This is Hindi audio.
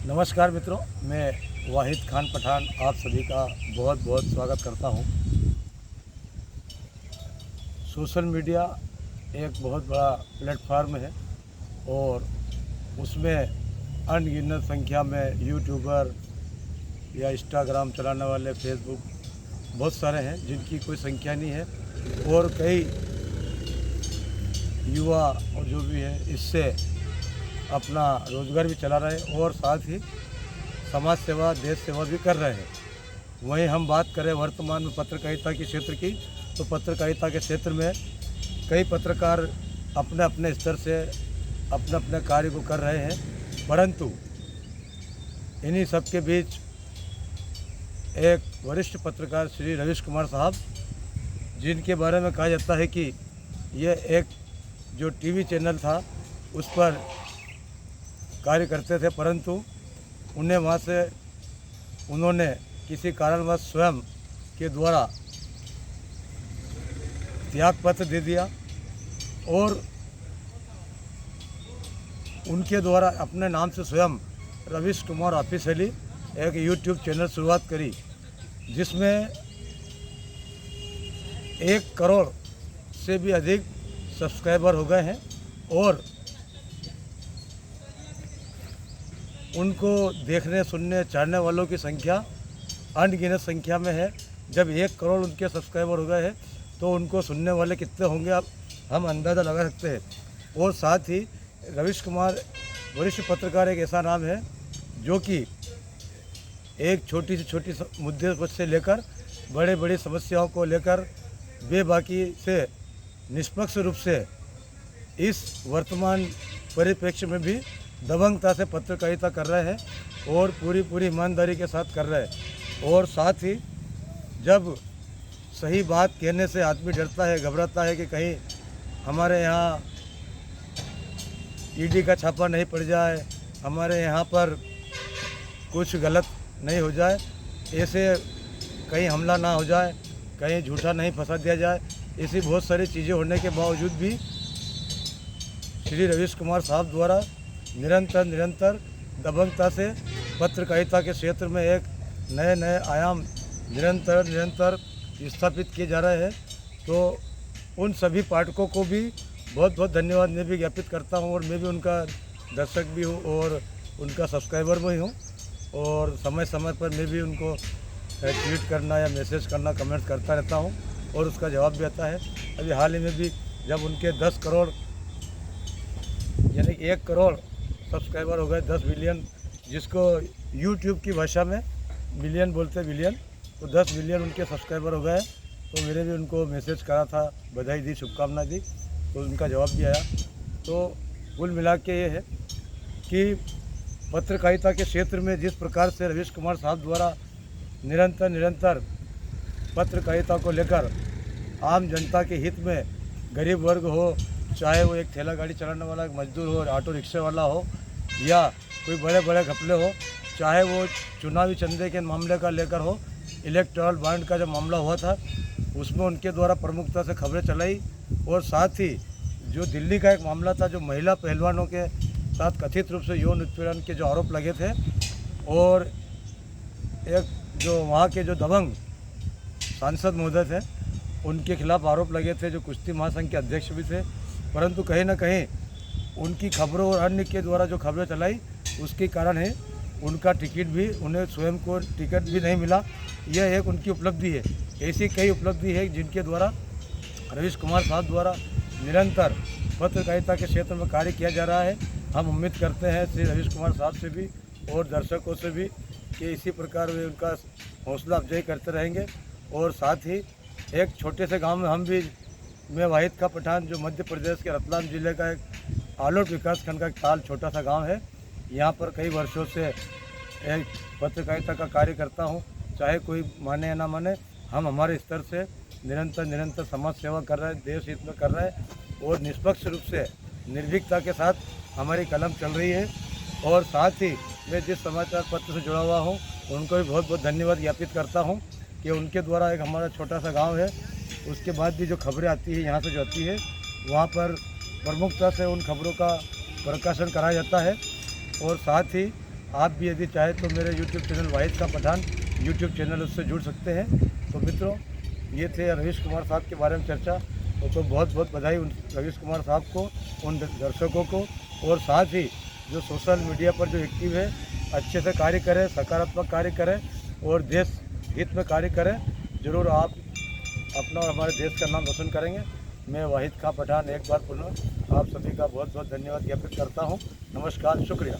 नमस्कार मित्रों, मैं वाहिद खान पठान आप सभी का बहुत बहुत स्वागत करता हूं। सोशल मीडिया एक बहुत बड़ा प्लेटफार्म है और उसमें अनगिनत संख्या में यूट्यूबर या इंस्टाग्राम चलाने वाले, फेसबुक बहुत सारे हैं जिनकी कोई संख्या नहीं है। और कई युवा और जो भी है इससे अपना रोज़गार भी चला रहे हैं और साथ ही समाज सेवा, देश सेवा भी कर रहे हैं। वहीं हम बात करें वर्तमान में पत्रकारिता के क्षेत्र की, तो पत्रकारिता के क्षेत्र में कई पत्रकार अपने अपने स्तर से अपने अपने कार्य को कर रहे हैं, परंतु इन्हीं सब के बीच एक वरिष्ठ पत्रकार श्री रवीश कुमार साहब, जिनके बारे में कहा जाता है कि ये एक जो टीवी चैनल था उस पर कार्य करते थे, परंतु उन्हें वहाँ से उन्होंने किसी कारणवश स्वयं के द्वारा त्याग पत्र दे दिया और उनके द्वारा अपने नाम से स्वयं रवीश कुमार ऑफिशियली एक यूट्यूब चैनल शुरुआत करी, जिसमें 1 करोड़ से भी अधिक सब्सक्राइबर हो गए हैं और उनको देखने, सुनने, चाहने वालों की संख्या अनगिनत संख्या में है। जब 1 करोड़ उनके सब्सक्राइबर हो गए हैं तो उनको सुनने वाले कितने होंगे अब हम अंदाज़ा लगा सकते हैं। और साथ ही रवीश कुमार वरिष्ठ पत्रकार एक ऐसा नाम है जो कि एक छोटी से छोटी मुद्दे से लेकर बड़े बड़ी समस्याओं को लेकर बेबाकी से निष्पक्ष रूप से इस वर्तमान परिप्रेक्ष्य में भी दबंगता से पत्रकारिता कर रहे हैं और पूरी ईमानदारी के साथ कर रहे हैं। और साथ ही जब सही बात कहने से आदमी डरता है, घबराता है कि कहीं हमारे यहाँ ईडी का छापा नहीं पड़ जाए, हमारे यहाँ पर कुछ गलत नहीं हो जाए, ऐसे कहीं हमला ना हो जाए, कहीं झूठा नहीं फंसा दिया जाए, ऐसी बहुत सारी चीज़ें होने के बावजूद भी श्री रवीश कुमार साहब द्वारा निरंतर दबंगता से पत्रकारिता के क्षेत्र में एक नए आयाम निरंतर स्थापित किए जा रहे हैं। तो उन सभी पाठकों को भी बहुत धन्यवाद मैं भी ज्ञापित करता हूं और मैं भी उनका दर्शक भी हूं और उनका सब्सक्राइबर भी हूं और समय पर मैं भी उनको ट्वीट करना या मैसेज करना, कमेंट करता रहता हूं और उसका जवाब भी आता है। अभी हाल ही में भी जब उनके 10 करोड़ यानी 1 करोड़ सब्सक्राइबर हो गए, 10 बिलियन, जिसको यूट्यूब की भाषा में बिलियन बोलते, बिलियन, तो 10 बिलियन उनके सब्सक्राइबर हो गए। तो मैंने भी उनको मैसेज करा था, बधाई दी, शुभकामनाएं दी, तो उनका जवाब भी आया। तो कुल मिला के ये है कि पत्रकारिता के क्षेत्र में जिस प्रकार से रवीश कुमार साहब द्वारा निरंतर पत्रकारिता को लेकर आम जनता के हित में, गरीब वर्ग हो, चाहे वो एक ठेला गाड़ी चलाने वाला एक मजदूर हो, ऑटो रिक्शे वाला हो या कोई बड़े घपले हो, चाहे वो चुनावी चंदे के मामले का लेकर हो, इलेक्टोरल बॉन्ड का जो मामला हुआ था उसमें उनके द्वारा प्रमुखता से खबरें चलाई। और साथ ही जो दिल्ली का एक मामला था, जो महिला पहलवानों के साथ कथित रूप से यौन उत्पीड़न के जो आरोप लगे थे और एक जो वहाँ के जो दबंग सांसद महोदय थे उनके खिलाफ आरोप लगे थे, जो कुश्ती महासंघ के अध्यक्ष भी थे, परंतु कहीं ना कहीं उनकी खबरों और अन्य के द्वारा जो खबरें चलाई उसके कारण है उनका टिकट भी, उन्हें स्वयं को टिकट भी नहीं मिला। यह एक उनकी उपलब्धि है। ऐसी कई उपलब्धि है जिनके द्वारा रवीश कुमार साहब द्वारा निरंतर पत्रकारिता के क्षेत्र में कार्य किया जा रहा है। हम उम्मीद करते हैं श्री रवीश कुमार साहब से भी और दर्शकों से भी कि इसी प्रकार वे उनका हौसला अफजाई करते रहेंगे। और साथ ही एक छोटे से गाँव में हम भी, मैं वाहिद का पठान, जो मध्य प्रदेश के रतलाम जिले का एक आलोट विकास खंड का एक ताल छोटा सा गांव है, यहाँ पर कई वर्षों से एक पत्रकारिता का कार्य करता हूँ। चाहे कोई माने या ना माने, हम हमारे स्तर से निरंतर समाज सेवा कर रहे हैं, देश हित में कर रहे हैं और निष्पक्ष रूप से निर्भीकता के साथ हमारी कलम चल रही है। और साथ ही मैं जिस समाचार पत्र से जुड़ा हुआ हूँ उनको भी बहुत धन्यवाद ज्ञापित करता हूँ कि उनके द्वारा एक हमारा छोटा सा गाँव है, उसके बाद भी जो खबरें आती है यहाँ से जो आती है वहाँ पर प्रमुखता से उन खबरों का प्रकाशन कराया जाता है। और साथ ही आप भी यदि चाहे तो मेरे यूट्यूब चैनल वाहिद खां पठान यूट्यूब चैनल उससे जुड़ सकते हैं। तो मित्रों, ये थे रवीश कुमार साहब के बारे में चर्चा। तो बहुत बहुत बधाई उन रवीश कुमार साहब को, उन दर्शकों को, और साथ ही जो सोशल मीडिया पर जो एक्टिव है, अच्छे से कार्य करें, सकारात्मक कार्य करें और देश हित में कार्य करें। ज़रूर आप अपना और हमारे देश का नाम रोशन करेंगे। मैं वाहिद खां पठान एक बार पुनः आप सभी का बहुत बहुत धन्यवाद ज्ञापित करता हूँ। नमस्कार, शुक्रिया।